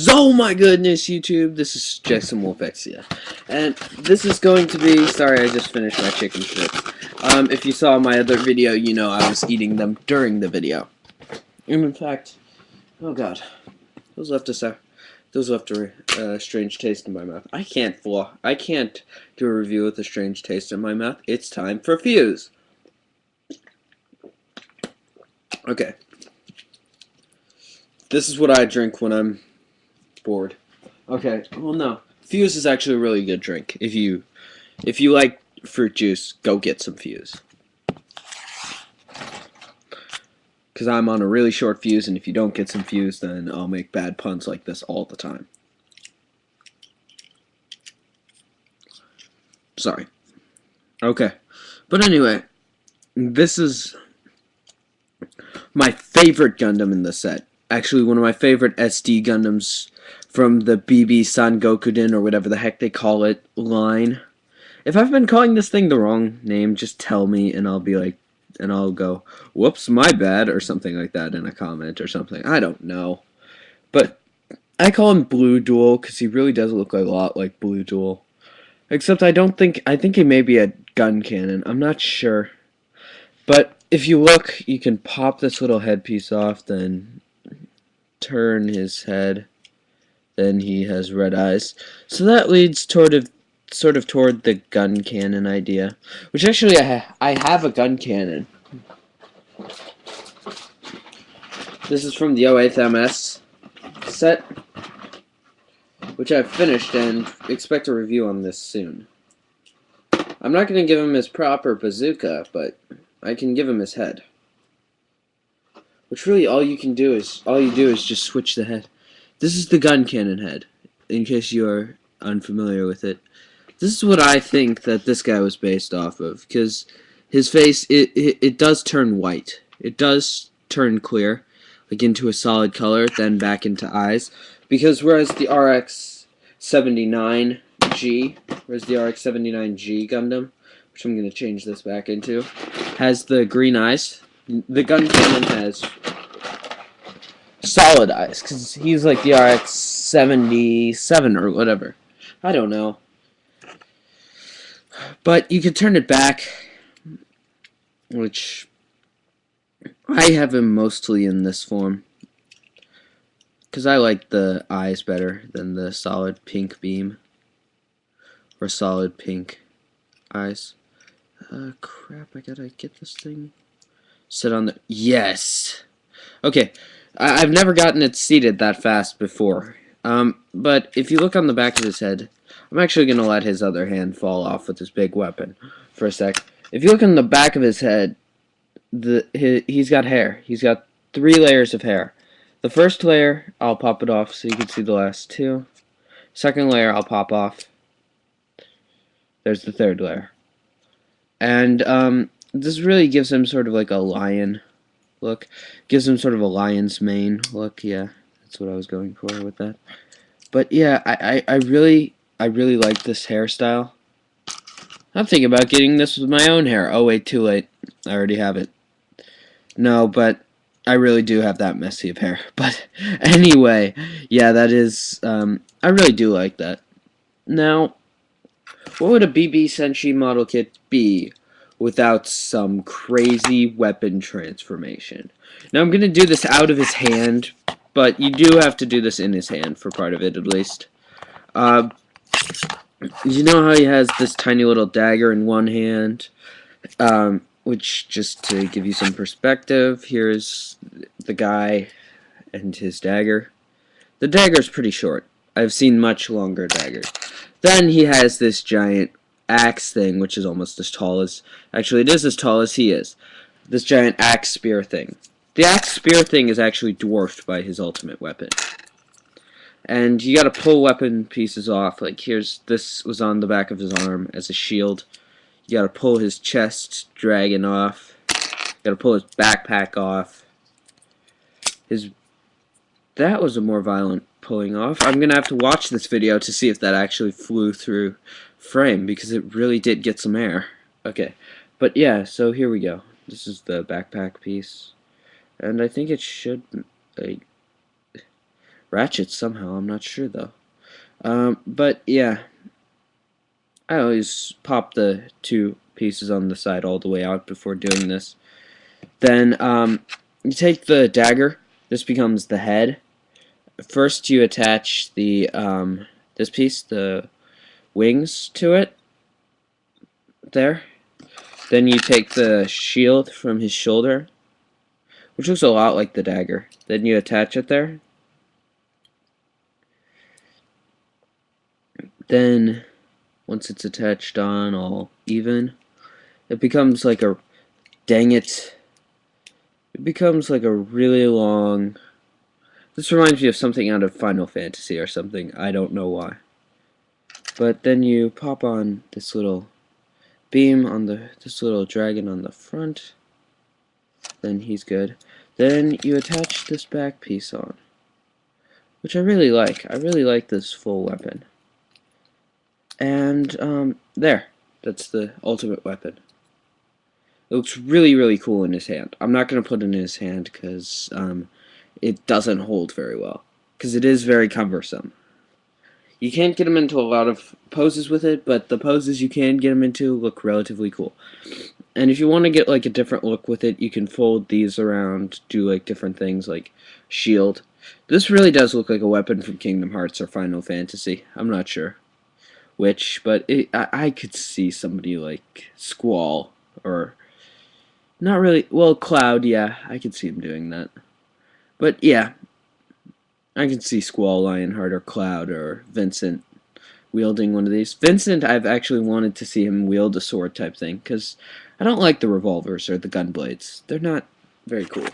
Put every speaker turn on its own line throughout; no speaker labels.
Oh my goodness, YouTube, this is jexamwolfexia. And this is going to be, sorry, I just finished my chicken strips. If you saw my other video, you know I was eating them during the video. And in fact, oh god, those left a strange taste in my mouth. I can't do a review with a strange taste in my mouth. It's time for Fuse. Okay. This is what I drink when I'm bored. Okay, well no. Fuse is actually a really good drink. If you like fruit juice, go get some Fuse. Because I'm on a really short fuse, and if you don't get some Fuse, then I'll make bad puns like this all the time. Sorry. Okay. But anyway, this is my favorite Gundam in the set. Actually, one of my favorite SD Gundams from the BB Sangokuden, or whatever the heck they call it, line. If I've been calling this thing the wrong name, just tell me, and I'll be like, and I'll go, whoops, my bad, or something like that in a comment or something. I don't know. But I call him Blue Duel because he really does look a lot like Blue Duel. Except I think he may be a gun cannon. I'm not sure. But if you look, you can pop this little headpiece off, then turn his head. Then he has red eyes. So that leads sort of toward the gun cannon idea. Which actually, I have a gun cannon. This is from the 08th MS set, which I've finished and expect a review on this soon. I'm not going to give him his proper bazooka, but I can give him his head. Which really all you do is just switch the head. This is the gun cannon head, in case you are unfamiliar with it. This is what I think that this guy was based off of, because his face, it does turn white. It does turn clear, like into a solid color, then back into eyes. Because whereas the RX-79G Gundam, which I'm going to change this back into, has the green eyes, the gun cannon has solid eyes, because he's like the RX-77 or whatever. I don't know. But you can turn it back, which I have him mostly in this form, because I like the eyes better than the solid pink beam, or solid pink eyes. Crap, I gotta get this thing set on the... Yes! Okay, I've never gotten it seated that fast before. But if you look on the back of his head, I'm actually going to let his other hand fall off with his big weapon for a sec. If you look on the back of his head, he's got hair. He's got 3 layers of hair. The first layer, I'll pop it off so you can see the last 2. Second layer, I'll pop off. There's the 3rd layer. And this really gives him sort of like a lion look. Gives him sort of a lion's mane look. Yeah, that's what I was going for with that. But yeah, I really like this hairstyle. I'm thinking about getting this with my own hair. Oh wait, too late. I already have it. No, but I really do have that messy of hair. But anyway, yeah, that is, I really do like that. Now, what would a BB Senshi model kit be without some crazy weapon transformation? Now, I'm going to do this out of his hand, but you do have to do this in his hand for part of it, at least. You know how he has this tiny little dagger in one hand? Which, just to give you some perspective, here's the guy and his dagger. The dagger's pretty short. I've seen much longer daggers. Then he has this giant axe thing, which is almost as tall as... Actually, it is as tall as he is. This giant axe spear thing. The axe spear thing is actually dwarfed by his ultimate weapon. And you gotta pull weapon pieces off. Like, this was on the back of his arm as a shield. You gotta pull his chest dragon off. You gotta pull his backpack off. That was a more violent pulling off. I'm gonna have to watch this video to see if that actually flew through frame, because it really did get some air. Okay, but yeah, so here we go. This is the backpack piece, and I think it should, like, ratchets somehow. I'm not sure though. But yeah, I always pop the two pieces on the side all the way out before doing this. Then you take the dagger. This becomes the head. First, you attach the this piece, the wings, to it. There. Then you take the shield from his shoulder, which looks a lot like the dagger. Then you attach it there. Then, once it's attached on all even, it becomes like a, dang it, it becomes like a really long, this reminds me of something out of Final Fantasy or something, I don't know why. But then you pop on this little beam on this little dragon on the front, then he's good. Then you attach this back piece on, which I really like. I really like this full weapon. And there, that's the ultimate weapon. It looks really, really cool in his hand. I'm not going to put it in his hand because it doesn't hold very well, because it is very cumbersome. You can't get him into a lot of poses with it, but the poses you can get him into look relatively cool. And if you want to get like a different look with it, you can fold these around, do like different things like shield. This really does look like a weapon from Kingdom Hearts or Final Fantasy. I'm not sure which, but I could see somebody like Squall or not really, well, Cloud, yeah, I could see him doing that. But yeah, I can see Squall, Lionheart, or Cloud, or Vincent wielding one of these. Vincent, I've actually wanted to see him wield a sword type thing, because I don't like the revolvers or the gun blades. They're not very cool.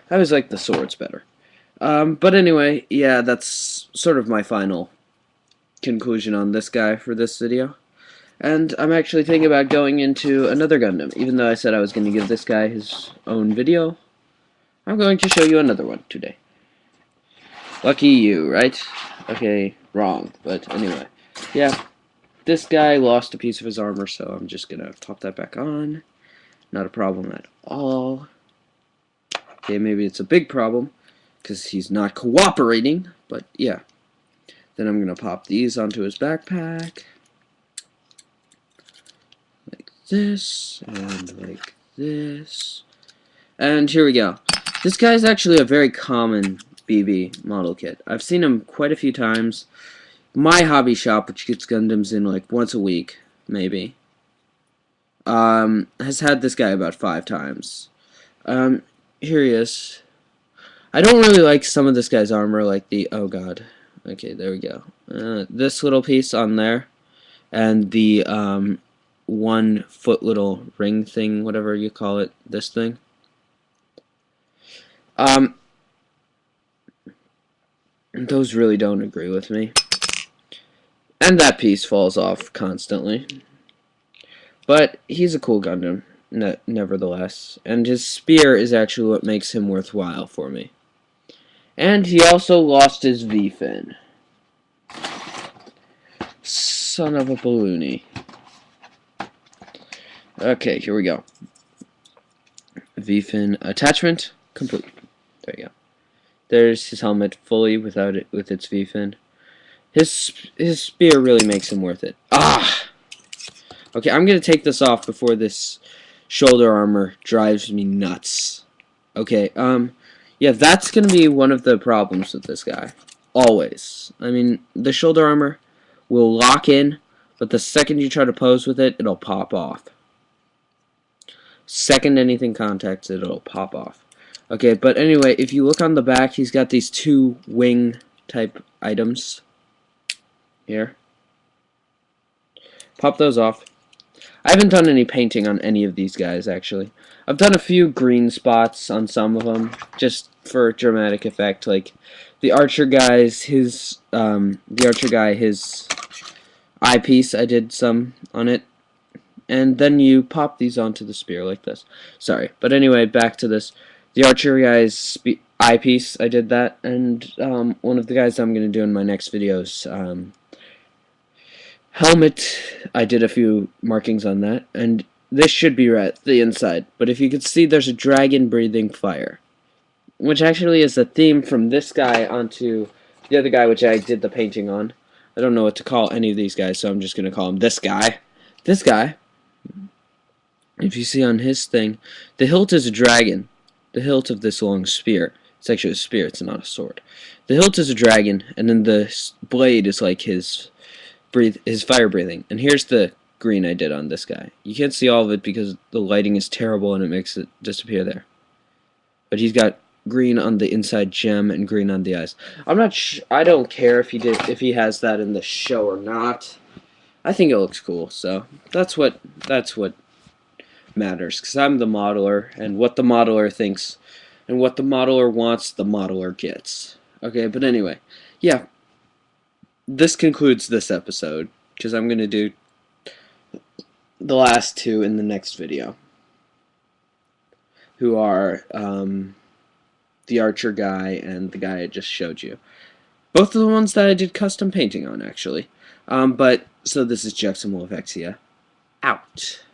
I always like the swords better. But anyway, yeah, that's sort of my final conclusion on this guy for this video. And I'm actually thinking about going into another Gundam. Even though I said I was going to give this guy his own video, I'm going to show you another one today. Lucky you, right? Okay, wrong. But anyway, yeah, this guy lost a piece of his armor, so I'm just going to pop that back on. Not a problem at all. Okay, maybe it's a big problem, because he's not cooperating, but yeah. Then I'm going to pop these onto his backpack. Like this, and like this. And here we go. This guy's actually a very common BB model kit. I've seen him quite a few times. My hobby shop, which gets Gundams in like once a week, maybe, has had this guy about 5 times. Here he is. I don't really like some of this guy's armor, like the, oh god. Okay, there we go. This little piece on there, and the 1 foot little ring thing, whatever you call it, this thing. Those really don't agree with me. And that piece falls off constantly. But he's a cool Gundam, nevertheless. And his spear is actually what makes him worthwhile for me. And he also lost his V-fin. Son of a balloony. Okay, here we go. V-fin attachment complete. There you go. There's his helmet fully without it, with its V-fin. His spear really makes him worth it. Ah! Okay, I'm gonna take this off before this shoulder armor drives me nuts. Okay, yeah, that's gonna be one of the problems with this guy. Always. I mean, the shoulder armor will lock in, but the second you try to pose with it, it'll pop off. Second anything contacts it, it'll pop off. Okay, but anyway, if you look on the back, he's got these 2 wing type items here. Pop those off. I haven't done any painting on any of these guys, actually. I've done a few green spots on some of them, just for dramatic effect. Like the archer guy's, his eyepiece, I did some on it. And then you pop these onto the spear like this. Sorry, but anyway, back to this. The archer guy's eyepiece, I did that, and one of the guys I'm going to do in my next videos, helmet, I did a few markings on that, and this should be right, the inside, but if you could see, there's a dragon breathing fire. which actually is the theme from this guy onto the other guy, which I did the painting on. I don't know what to call any of these guys, so I'm just going to call him this guy. This guy, if you see on his thing, the hilt is a dragon. The hilt of this long spear. It's actually a spear, it's not a sword. The hilt is a dragon, and then the blade is like his fire breathing. And here's the green I did on this guy. You can't see all of it because the lighting is terrible and it makes it disappear there. But he's got green on the inside gem and green on the eyes. I don't care if he has that in the show or not. I think it looks cool, so that's what matters, because I'm the modeler, and what the modeler thinks and what the modeler wants, the modeler gets. Okay, but anyway, yeah, this concludes this episode, because I'm going to do the last two in the next video, who are the archer guy and the guy I just showed you. Both of the ones that I did custom painting on, actually. So this is jexamwolfexia. Out.